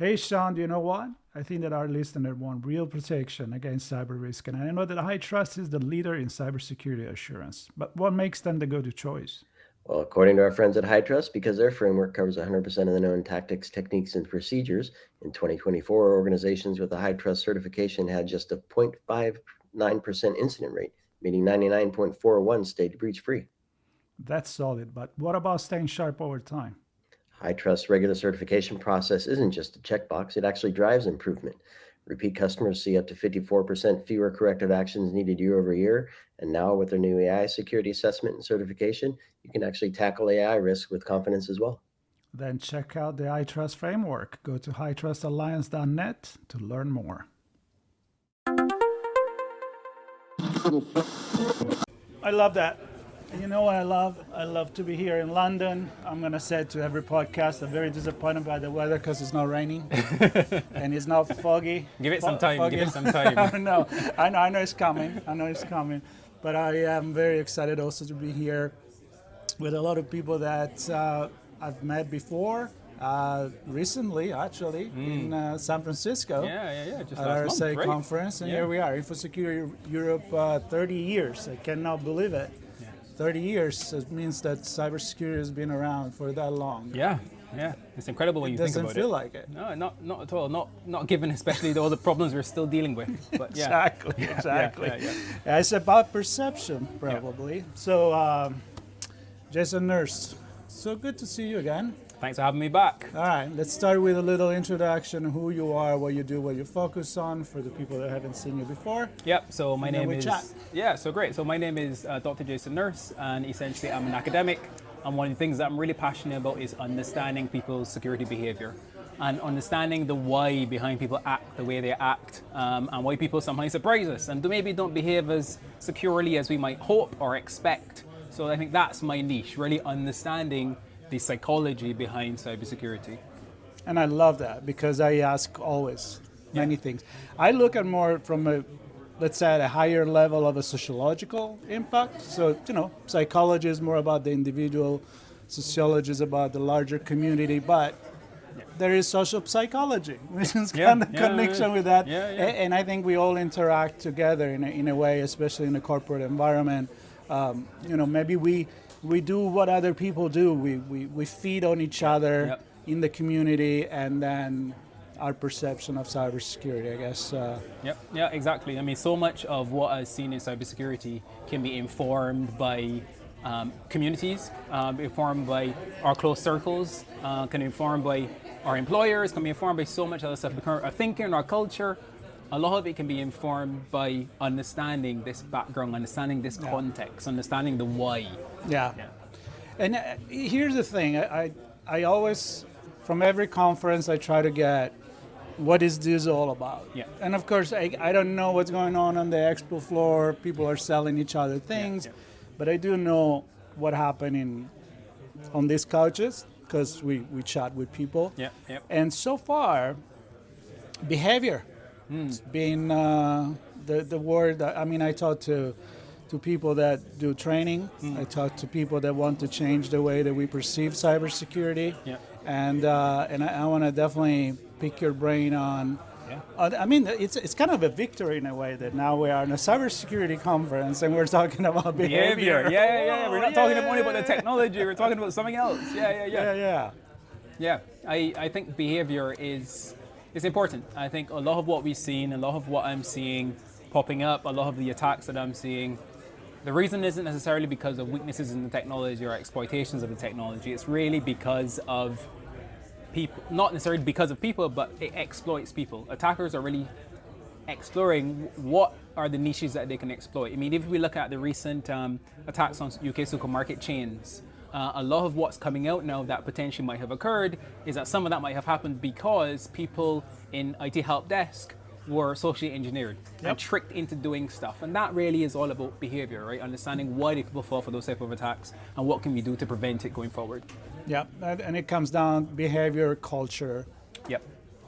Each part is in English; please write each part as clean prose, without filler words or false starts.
Hey, Sean, do you know what? I think that our listener want real protection against cyber risk, and I know that High Trust is the leader in cybersecurity assurance. But what makes them the go-to choice? Well, according to our friends at HITRUST, because their framework covers 100% of the known tactics, techniques, and procedures, in 2024, organizations with a HITRUST certification had just a 0.59% incident rate, meaning 99.41 stayed breach free. That's solid, but what about staying sharp over time? HITRUST regular certification process isn't just a checkbox, it actually drives improvement. Repeat customers see up to 54% fewer corrective actions needed year over year. And now, with their new AI security assessment and certification, you can actually tackle AI risk with confidence as well. Then check out the iTrust framework. Go to hightrustalliance.net to learn more. I love that. And you know what I love? I love to be here in London. I'm going to say to every podcast, I'm very disappointed by the weather because it's not raining and it's not foggy. Give it some time. Foggy. Give it some time. No, I know it's coming. I know it's coming. But I am very excited also to be here with a lot of people that I've met before. Recently, actually, in San Francisco. Yeah. Just At our last SA month, right? conference, and here we are, Infosecurity Europe, 30 years. I cannot believe it. 30 years, it means that cybersecurity has been around for that long. Yeah. It's incredible when you think about it. Doesn't feel like it. No, not at all. Not given, especially all the problems we're still dealing with. But yeah. Exactly. Yeah. It's about perception, probably. Yeah. So, Jason Nurse, so good to see you again. Thanks for having me back. All right, let's start with a little introduction, who you are, what you do, what you focus on for the people that haven't seen you before. Yep, so my And then name we is... chat. Yeah, so great. So my name is Dr. Jason Nurse, and essentially I'm an academic. And one of the things that I'm really passionate about is understanding people's security behavior and understanding the why behind people act the way they act, and why people sometimes surprise us and maybe don't behave as securely as we might hope or expect. So I think that's my niche, really understanding the psychology behind cybersecurity. And I love that because I ask always many things. I look at more from a, let's say, at a higher level of a sociological impact. So, psychology is more about the individual, sociology is about the larger community, but there is social psychology, which is kind of connection with that. And I think we all interact together in a way, especially in a corporate environment. Maybe we do what other people do. We feed on each other in the community, and then our perception of cybersecurity, I guess. Yeah, exactly. I mean, so much of what I've seen in cybersecurity can be informed by communities, informed by our close circles, can be informed by our employers, can be informed by so much other stuff. Our thinking, our culture, a lot of it can be informed by understanding this background, understanding this context, understanding the why. Yeah. And here's the thing. I always, from every conference, I try to get, what is this all about? Yeah. And of course, I don't know what's going on the expo floor. People are selling each other things. But I do know what happened on these couches because we chat with people. And so far, behavior. It's been the word. I mean, I talk to people that do training. I talk to people that want to change the way that we perceive cybersecurity. And I want to definitely pick your brain on. I mean, it's kind of a victory in a way that now we are in a cybersecurity conference and we're talking about behavior. We're not talking only about the technology. We're talking about something else. Yeah. I think behavior is important. I think a lot of what we've seen, a lot of what I'm seeing popping up, a lot of the attacks that I'm seeing, the reason isn't necessarily because of weaknesses in the technology or exploitations of the technology. It's really because of people, not necessarily because of people, but it exploits people. Attackers are really exploring what are the niches that they can exploit. I mean, if we look at the recent attacks on UK supermarket chains, a lot of what's coming out now that potentially might have occurred is that some of that might have happened because people in IT help desk were socially engineered and tricked into doing stuff. And that really is all about behavior, right? Understanding why do people fall for those type of attacks and what can we do to prevent it going forward. Yeah, and it comes down behavior, culture. Yep.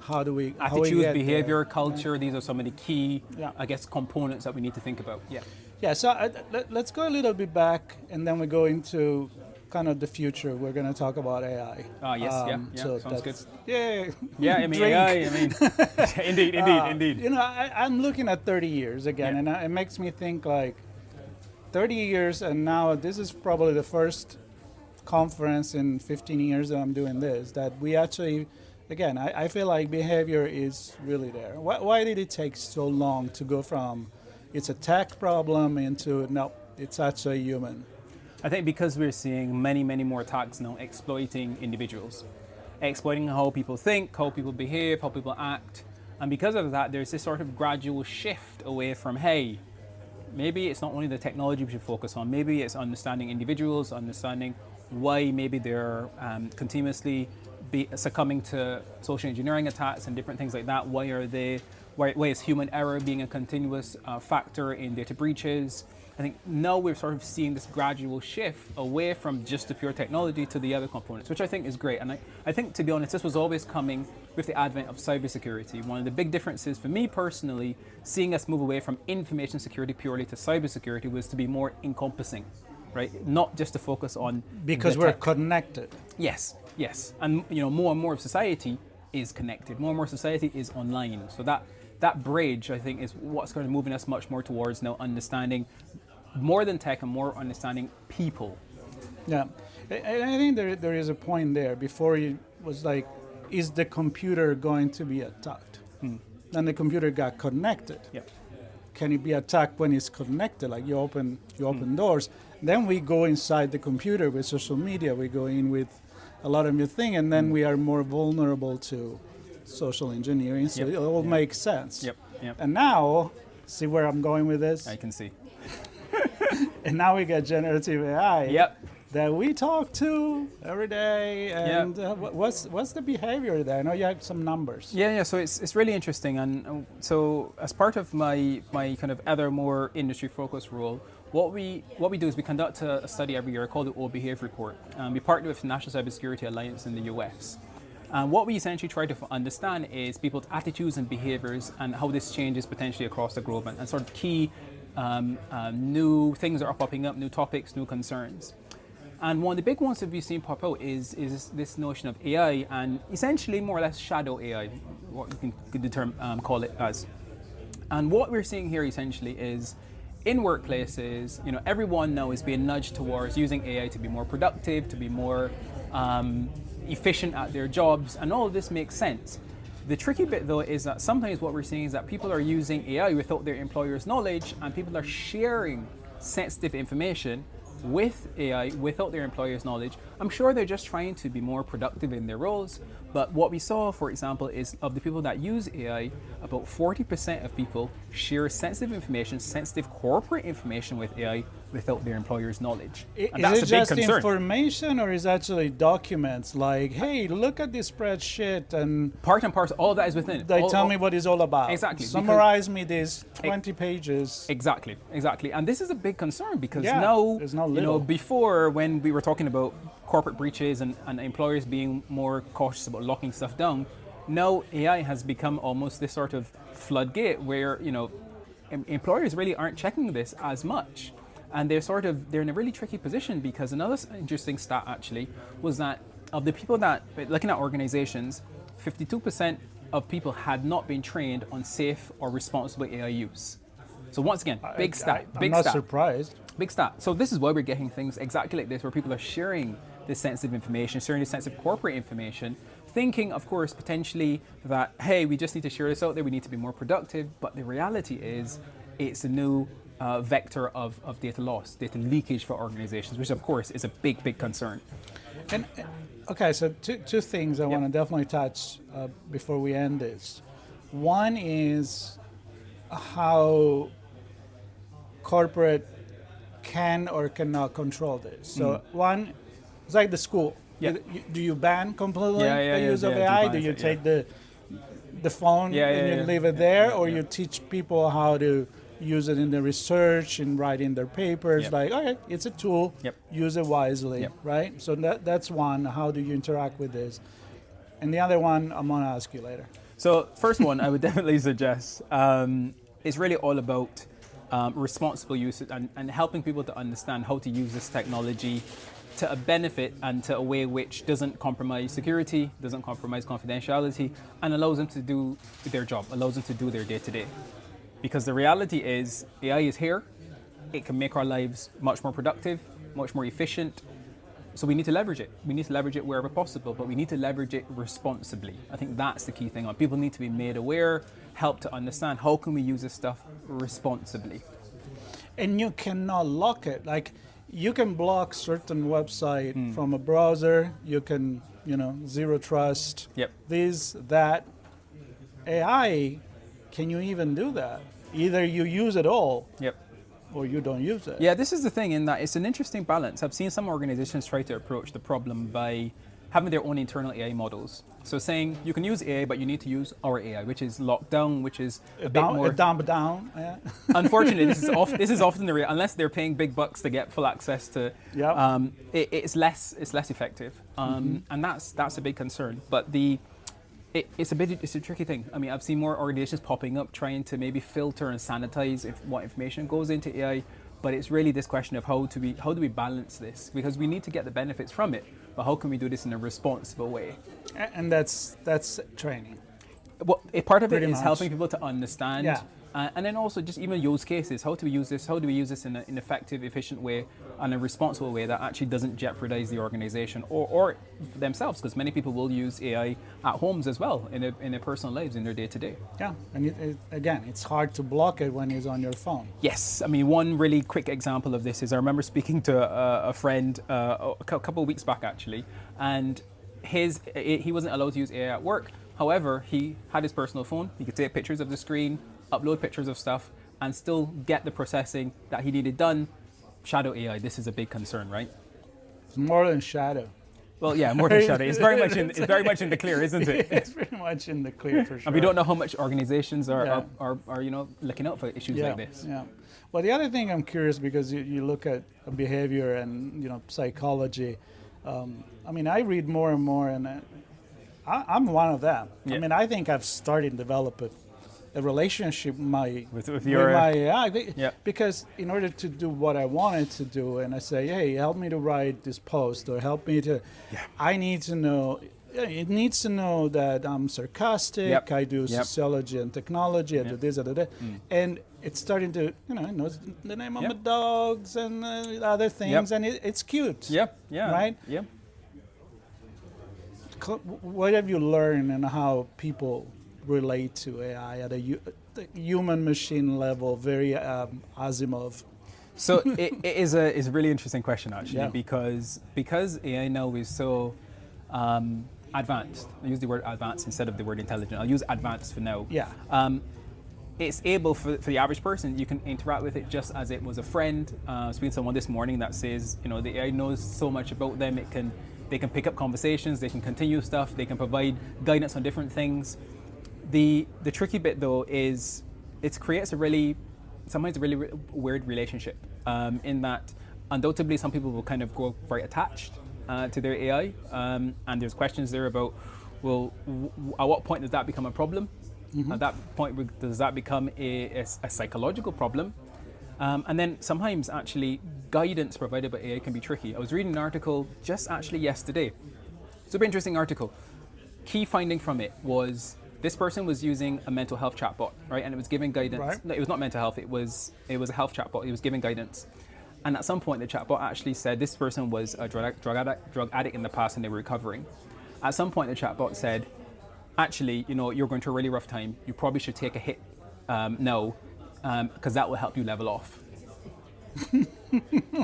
How do we attitudes, behavior, culture, these are some of the key, I guess, components that we need to think about. Yeah, so let's go a little bit back and then we go into kind of the future. We're going to talk about AI. Yes, sounds good. Yeah. Yeah, I mean, AI, indeed. You know, I'm looking at 30 years again, and it makes me think like 30 years, and now this is probably the first conference in 15 years that I'm doing this, that we actually, again, I feel like behavior is really there. Why did it take so long to go from it's a tech problem into, no, it's actually human? I think because we're seeing many more attacks now exploiting individuals, exploiting how people think, how people behave, how people act. And because of that, there's this sort of gradual shift away from, hey, maybe it's not only the technology we should focus on, maybe it's understanding individuals, understanding why maybe they're continuously succumbing to social engineering attacks and different things like that. Why is human error being a continuous factor in data breaches? I think now we're sort of seeing this gradual shift away from just the pure technology to the other components, which I think is great. And I think, to be honest, this was always coming with the advent of cybersecurity. One of the big differences for me personally, seeing us move away from information security purely to cybersecurity, was to be more encompassing, right? Not just to focus on because we're connected. Yes. And more and more of society is connected. More and more society is online. So that bridge, I think, is what's going to moving us much more towards now understanding more than tech and more understanding people. Yeah, and I think there is a point there. Before it was like, is the computer going to be attacked? Then the computer got connected. Yep. Can it be attacked when it's connected? Like you open doors. Then we go inside the computer with social media. We go in with a lot of new things, and then we are more vulnerable to social engineering. So it all makes sense. Yep. And now, see where I'm going with this? I can see. And now we get generative AI that we talk to every day. And what's the behavior there? I know you have some numbers. Yeah. So it's really interesting. And so as part of my kind of other more industry focused role, what we do is we conduct a study every year called the O Behavior Report. We partner with the National Cybersecurity Alliance in the US. And what we essentially try to understand is people's attitudes and behaviors and how this changes potentially across the globe, and sort of key new things that are popping up, new topics, new concerns. And one of the big ones that we've seen pop out is this notion of AI, and essentially more or less shadow AI, what you can call it as. And what we're seeing here essentially is in workplaces, everyone now is being nudged towards using AI to be more productive, to be more efficient at their jobs, and all of this makes sense. The tricky bit though is that sometimes what we're seeing is that people are using AI without their employer's knowledge, and people are sharing sensitive information with AI without their employer's knowledge. I'm sure they're just trying to be more productive in their roles, but what we saw, for example, is of the people that use AI, about 40% of people share sensitive information, sensitive corporate information with AI without their employer's knowledge. And that's is it just information, or is it actually documents like, hey, look at this spreadsheet, and part and parcel, all of that is within it. They tell me what it's all about. Exactly. Summarize me these 20 pages. Exactly. And this is a big concern because now, before when we were talking about corporate breaches and employers being more cautious about locking stuff down, now AI has become almost this sort of floodgate where, employers really aren't checking this as much. And they're in a really tricky position, because another interesting stat actually was that of the people that, looking at organizations, 52% of people had not been trained on safe or responsible AI use. So once again, big stat. I'm not surprised. Big stat. So this is why we're getting things exactly like this, where people are sharing this sensitive information, sharing this sensitive corporate information, thinking, of course, potentially that, hey, we just need to share this out there, we need to be more productive. But the reality is, it's a new vector of data loss, data leakage for organizations, which of course is a big concern. And okay, so two things I want to definitely touch before we end this. One is how corporate can or cannot control this. So one, it's like the school. Yeah. Do you ban completely the use of AI? AI? Do you take the phone and you leave it there, or you teach people how to use it in the research and writing their papers? Like, okay, it's a tool, use it wisely, right? So that's one. How do you interact with this? And the other one, I'm gonna ask you later. So first one, I would definitely suggest is really all about responsible use and helping people to understand how to use this technology to a benefit and to a way which doesn't compromise security, doesn't compromise confidentiality, and allows them to do their job, allows them to do their day-to-day. Because the reality is, AI is here. It can make our lives much more productive, much more efficient. So we need to leverage it. We need to leverage it wherever possible, but we need to leverage it responsibly. I think that's the key thing. People need to be made aware, helped to understand how can we use this stuff responsibly. And you cannot lock it. Like, you can block certain website from a browser. You can, zero trust. Yep. This, that. AI, can you even do that? Either you use it all. Yep. Or you don't use it. Yeah, this is the thing in that it's an interesting balance. I've seen some organizations try to approach the problem by having their own internal AI models. So saying you can use AI, but you need to use our AI, which is locked down, which is a bit more... down. Yeah. Unfortunately, this is often the real, unless they're paying big bucks to get full access to, it's less effective. And that's a big concern. But it's a tricky thing. I mean, I've seen more organizations popping up trying to maybe filter and sanitize what information goes into AI, but it's really this question of how do we balance this? Because we need to get the benefits from it, but how can we do this in a responsible way? And that's training. Well, a part of it Pretty is much. helping people to understand. Yeah. And then also just even use cases. How do we use this? How do we use this in an effective, efficient way and a responsible way that actually doesn't jeopardize the organization or themselves? Because many people will use AI at homes as well, in their personal lives, in their day-to-day. Yeah, and again, it's hard to block it when it's on your phone. Yes, I mean, one really quick example of this is I remember speaking to a friend a couple of weeks back actually, and he wasn't allowed to use AI at work. However, he had his personal phone. He could take pictures of the screen, upload pictures of stuff, and still get the processing that he needed done. Shadow AI, this is a big concern, right? It's more than shadow. Well, yeah, more than shadow. It's very much in the clear, isn't it? It's pretty much in the clear for sure. And we don't know how much organizations are looking out for issues yeah, like this. Yeah. Well, the other thing I'm curious, because you look at behavior and psychology. I mean, I read more and more, and I'm one of them. Yeah. I mean, I think I've started to develop a relationship with your my AI, yeah. because in order to do what I wanted to do, and I say, hey, help me to write this post, or help me to, I need to know. It needs to know that I'm sarcastic. Yep. I do sociology and technology. I do this, I do that, and it's starting to, it knows the name of my dogs and other things, and it's cute. Yep. Yeah. Right. Yep. What have you learned and how people relate to AI at the human-machine level? Very Asimov. So it is a really interesting question actually, Yeah. because AI now is so advanced. I use the word advanced instead of the word intelligent. I'll use advanced for now. Yeah. It's able for the average person, you can interact with it just as it was a friend. Speaking to someone this morning that says, the AI knows so much about them. They can pick up conversations, they can continue stuff, they can provide guidance on different things. The tricky bit though is it creates sometimes a really weird relationship in that undoubtedly some people will kind of grow very attached to their AI, and there's questions there about, well, at what point does that become a problem? At that point, does that become a psychological problem? And then sometimes actually guidance provided by AI can be tricky. I was reading an article just actually yesterday, super interesting article. Key finding from it was this person was using a mental health chatbot, right? And it was giving guidance. Right. No, it was not mental health, it was a health chatbot. It was giving guidance. And at some point, the chatbot actually said this person was a drug addict in the past and they were recovering. At some point, the chatbot said, actually, you're going through a really rough time. You probably should take a hit now, because that will help you level off.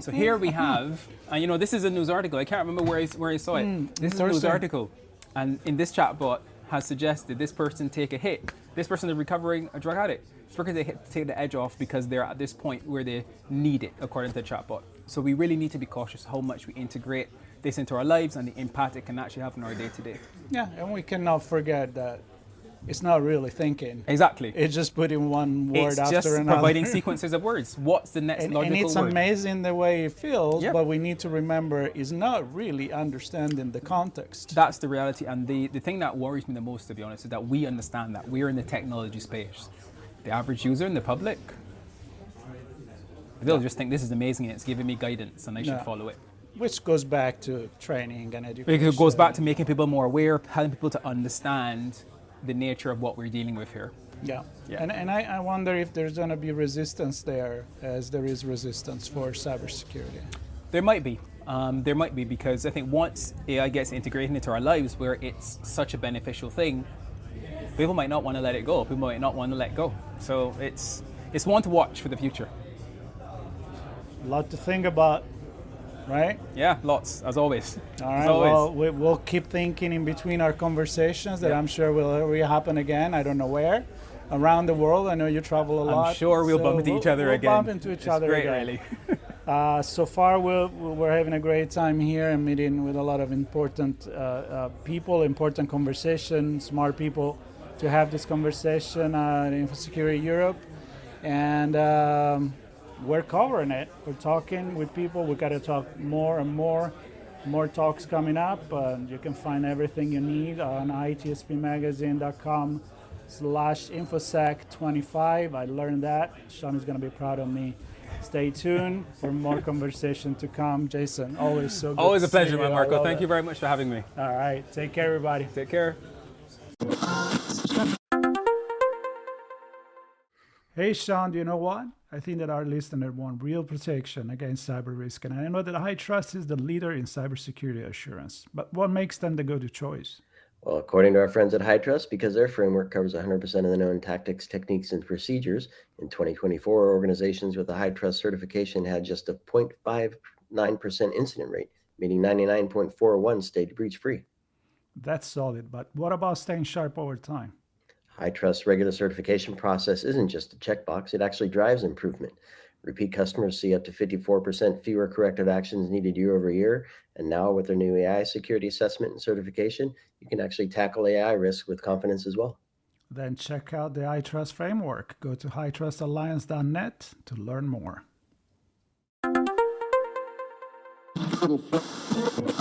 So here we have, and this is a news article. I can't remember where I saw it. This is a news article. And in this chatbot has suggested this person take a hit. This person is recovering a drug addict. It's because they take the edge off because they're at this point where they need it, according to the chatbot. So we really need to be cautious how much we integrate this into our lives and the impact it can actually have on our day-to-day. Yeah, and we cannot forget that it's not really thinking. Exactly. It's just putting one word after It's just another. providing sequences of words. What's the next logical word? And it's amazing the way it feels, Yep. but we need to remember it's not really understanding the context. That's the reality. And the thing that worries me the most, to be honest, is that we understand that we're in the technology space. The average user in the public, they'll just think this is amazing and it's giving me guidance and I should follow it. which goes back to training and education. It goes back to making people more aware, helping people to understand the nature of what we're dealing with here. Yeah. And I wonder if there's going to be resistance there as there is resistance for cybersecurity. There might be. Because I think once AI gets integrated into our lives where it's such a beneficial thing, people might not want to let it go. People might not want to let go. So it's one to watch for the future. A lot to think about, right? Yeah, lots, as always. All right, As always. well, we'll keep thinking in between our conversations that I'm sure will happen again. I don't know where. Around the world. I know you travel a lot. I'm sure we'll bump into each other again. We'll bump into each other great, again. really. So far, we're having a great time here and meeting with a lot of important people, important conversation, smart people to have this conversation at Infosecurity Europe. And we're covering it. We're talking with people. We got to talk more and more. More talks coming up. You can find everything you need on itspmagazine.com/infosec25. I learned that. Sean is going to be proud of me. Stay tuned for more conversation to come. Jason, always so good. Always a to pleasure, see man, you. Marco. Thank you very much for having me. All right. Take care, everybody. Take care. Hey, Sean, do you know what? I think that our listener want real protection against cyber risk. And I know that HITRUST is the leader in cybersecurity assurance. But what makes them the go-to choice? Well, according to our friends at HITRUST, because their framework covers 100% of the known tactics, techniques, and procedures, in 2024, organizations with a HITRUST certification had just a 0.59% incident rate, meaning 99.41 stayed breach-free. That's solid. But what about staying sharp over time? HITRUST regular certification process isn't just a checkbox, it actually drives improvement. Repeat customers see up to 54% fewer corrective actions needed year over year. And now with their new AI security assessment and certification, you can actually tackle AI risk with confidence as well. Then check out the HITRUST framework. Go to hitrustalliance.net to learn more.